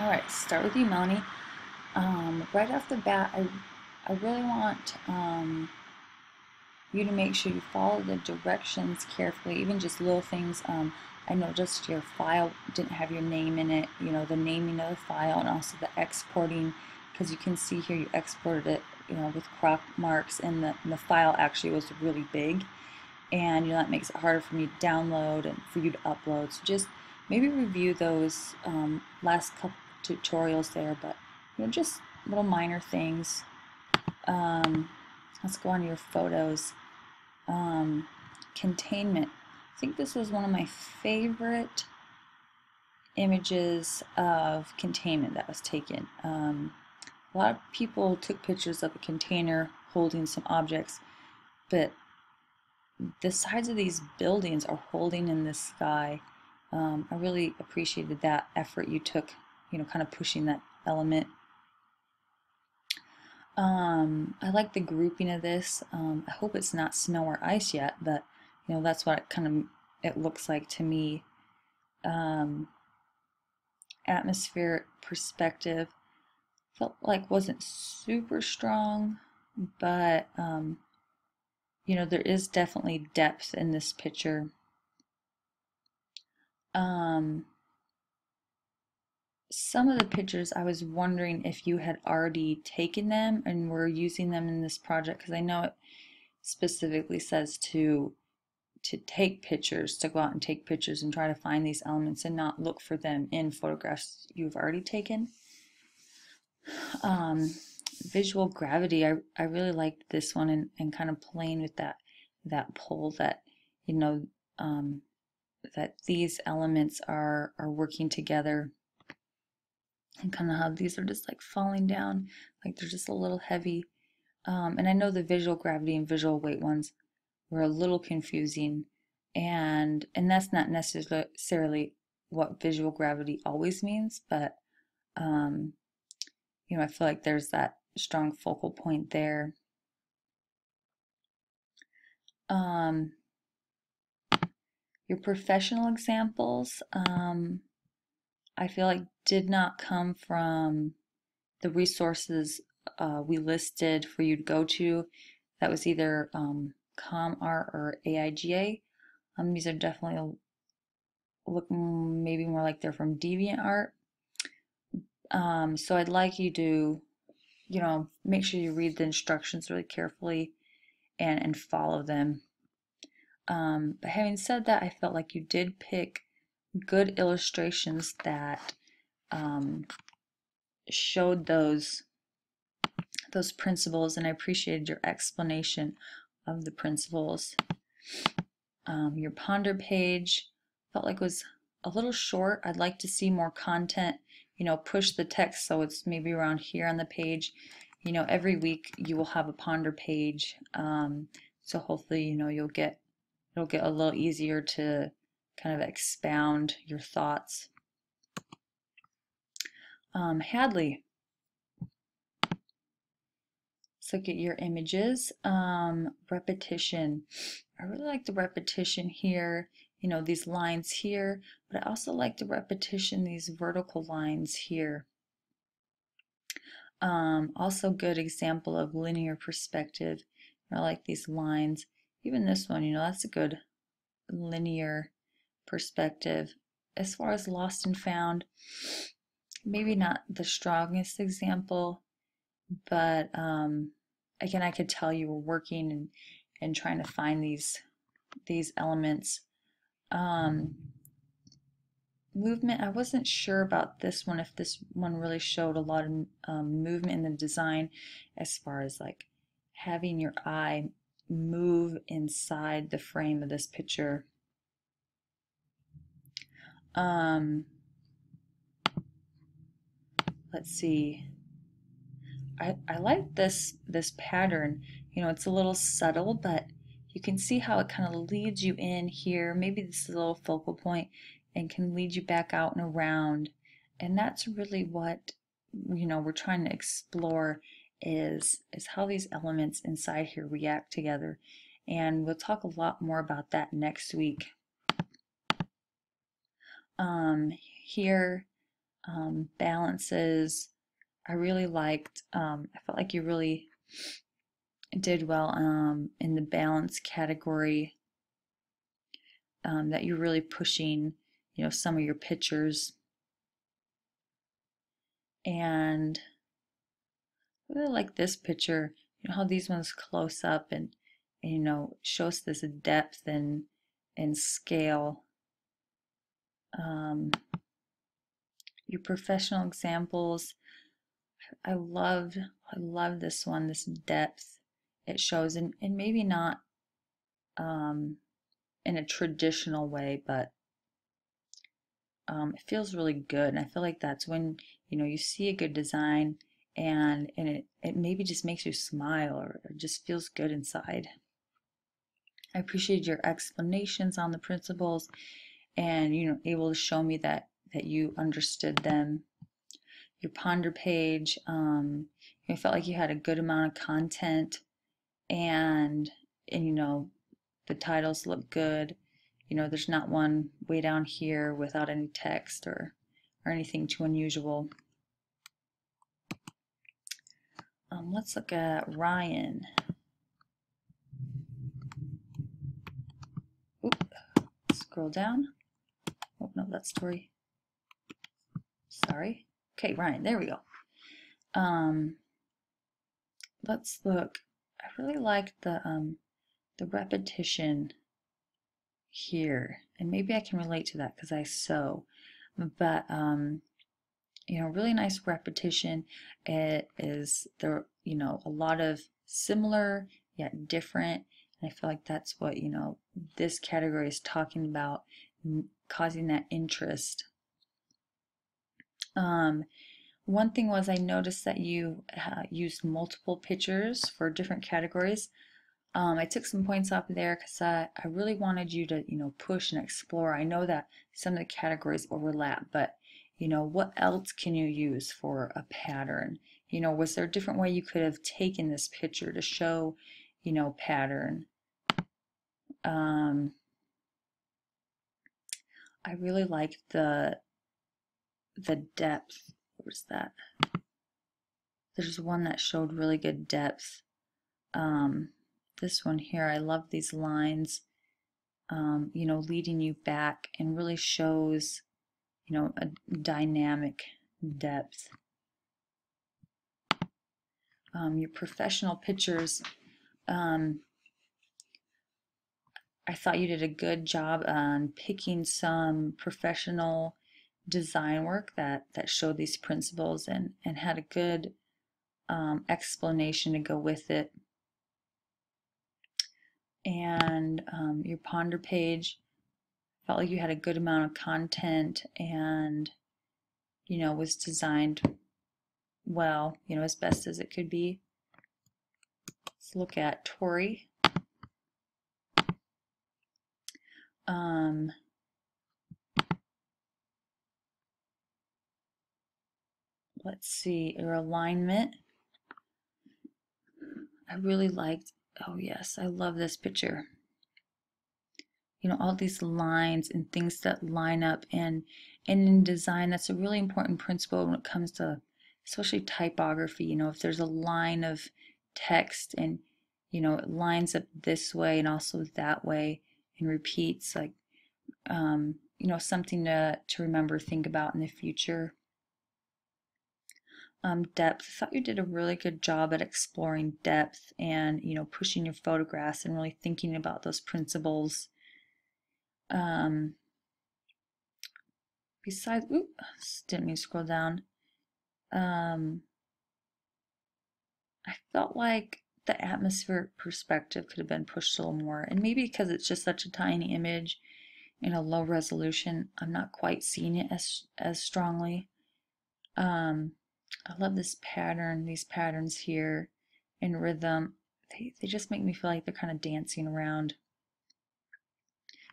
All right, start with you, Melanie. Right off the bat, I really want you to make sure you follow the directions carefully, even just little things. I noticed your file didn't have your name in it, the naming of the file and also the exporting, because you can see here you exported it, with crop marks, and the file actually was really big, and that makes it harder for me to download and for you to upload. So just maybe review those last couple tutorials there, but just little minor things. Let's go on to your photos. Containment. I think this was one of my favorite images of containment that was taken. A lot of people took pictures of a container holding some objects, but the sides of these buildings are holding in the sky. I really appreciated that effort you took, kind of pushing that element. I like the grouping of this. I hope it's not snow or ice yet, but that's what it looks like to me. Atmospheric perspective felt like wasn't super strong, but there is definitely depth in this picture. Some of the pictures, I was wondering if you had already taken them and were using them in this project, because I know it specifically says to take pictures, to go out and take pictures and try to find these elements and not look for them in photographs you've already taken. Visual gravity, I really liked this one, and kind of playing with that pull, that that these elements are working together, and kind of how these are just like falling down, like they're just a little heavy. And I know the visual gravity and visual weight ones were a little confusing, and that's not necessarily what visual gravity always means, but I feel like there's that strong focal point there. Your professional examples, I feel like did not come from the resources we listed for you to go to. That was either ComArt or AIGA. These are definitely look maybe more like they're from DeviantArt. So I'd like you to, make sure you read the instructions really carefully and follow them. But having said that, I felt like you did pick good illustrations that showed those principles, and I appreciated your explanation of the principles. Your ponder page felt like was a little short. I'd like to see more content, push the text so it's maybe around here on the page. Every week you will have a ponder page, so hopefully it'll get a little easier to kind of expound your thoughts. Hadley, let's look at your images. Repetition. I really like the repetition here, these lines here, but I also like the repetition, these vertical lines here. Also good example of linear perspective. I like these lines. Even this one, that's a good linear perspective. As far as lost and found, maybe not the strongest example, but again, I could tell you were working and trying to find these elements. Movement, I wasn't sure about this one, if this one really showed a lot of movement in the design, as far as like having your eye move inside the frame of this picture. Let's see. I like this pattern. It's a little subtle, but you can see how it kind of leads you in here. Maybe this is a little focal point and can lead you back out and around. And that's really what we're trying to explore, is how these elements inside here react together. And we'll talk a lot more about that next week. Here balances. I really liked, I felt like you really did well in the balance category, that you're really pushing, some of your pictures. And I really like this picture, how these ones close up and shows this depth and scale. Um, your professional examples, I love this one, this depth it shows, and maybe not in a traditional way, but it feels really good. And I feel like that's when you see a good design, and it maybe just makes you smile, or just feels good inside. I appreciate your explanations on the principles, and able to show me that you understood them. Your ponder page, I felt like you had a good amount of content, and the titles look good. There's not one way down here without any text or anything too unusual. Let's look at Ryan. Oop, scroll down. Oh no, that's Tori. Sorry. Okay, Ryan, there we go. Let's look. I really liked the repetition here, and maybe I can relate to that because I sew. But really nice repetition. It is there, a lot of similar yet different, and I feel like that's what this category is talking about, causing that interest. One thing was I noticed that you used multiple pictures for different categories. I took some points off there because I really wanted you to, push and explore. I know that some of the categories overlap, but, what else can you use for a pattern? Was there a different way you could have taken this picture to show, pattern? Um, I really liked the depth. Where's that? There's one that showed really good depth. This one here, I love these lines, leading you back, and really shows, a dynamic depth. Your professional pictures, I thought you did a good job on picking some professional design work that showed these principles and had a good explanation to go with it. And your ponder page, felt like you had a good amount of content, and was designed well, as best as it could be. Let's look at Tori. Let's see, your alignment. I really liked, oh yes, I love this picture. All these lines and things that line up, and in design, that's a really important principle when it comes to especially typography. If there's a line of text and it lines up this way and also that way and repeats, like something to remember, think about in the future. Depth, I thought you did a really good job at exploring depth and pushing your photographs and really thinking about those principles. Besides, didn't mean to scroll down. I felt like the atmospheric perspective could have been pushed a little more, and maybe because it's just such a tiny image in a low resolution, I'm not quite seeing it as strongly. I love this pattern, these patterns here in rhythm. They just make me feel like they're kind of dancing around.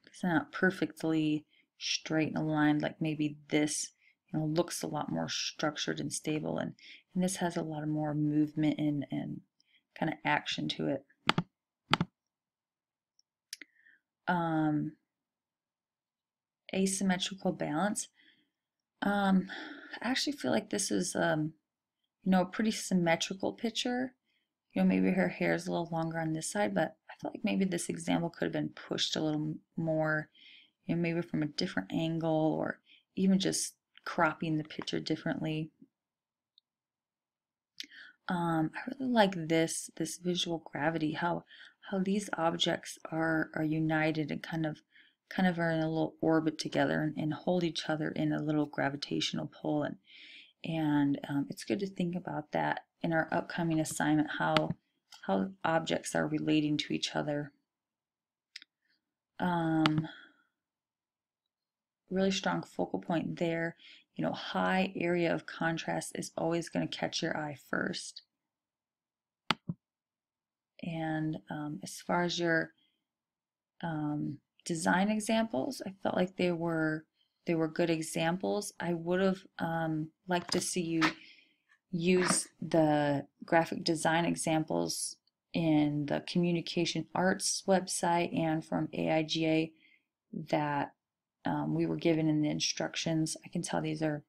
It's not perfectly straight and aligned like maybe this, looks a lot more structured and stable, and this has a lot of more movement and kind of action to it. Asymmetrical balance. I actually feel like this is, you know, a pretty symmetrical picture. You know, maybe her hair is a little longer on this side, but I feel like maybe this example could have been pushed a little more, you know, maybe from a different angle or even just cropping the picture differently. I really like this visual gravity, how these objects are united and kind of are in a little orbit together and hold each other in a little gravitational pull, and it's good to think about that in our upcoming assignment, how objects are relating to each other. Um, really strong focal point there. You know, high area of contrast is always going to catch your eye first. And as far as your design examples, I felt like they were good examples. I would have liked to see you use the graphic design examples in the communication arts website and from AIGA that we were given in the instructions. I can tell these are,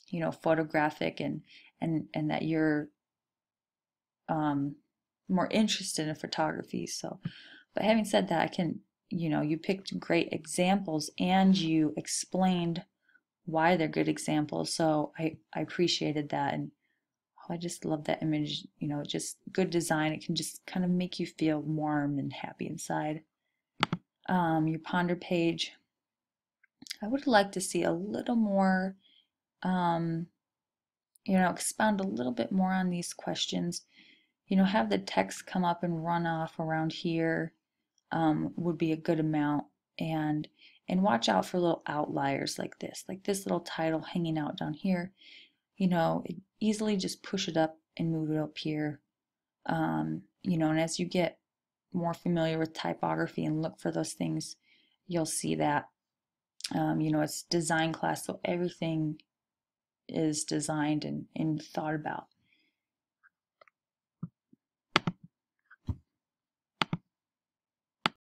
you know, photographic and that you're um, more interested in photography. So, but having said that, I can, you know, you picked great examples and you explained why they're good examples. So I appreciated that. And oh, I just love that image, you know, just good design. It can just kind of make you feel warm and happy inside. Your ponder page, I would like to see a little more, um, you know, expound a little bit more on these questions. You know, have the text come up and run off around here would be a good amount. And watch out for little outliers like this little title hanging out down here. You know, easily just push it up and move it up here. You know, and as you get more familiar with typography and look for those things, you'll see that. You know, it's design class, so everything is designed and thought about.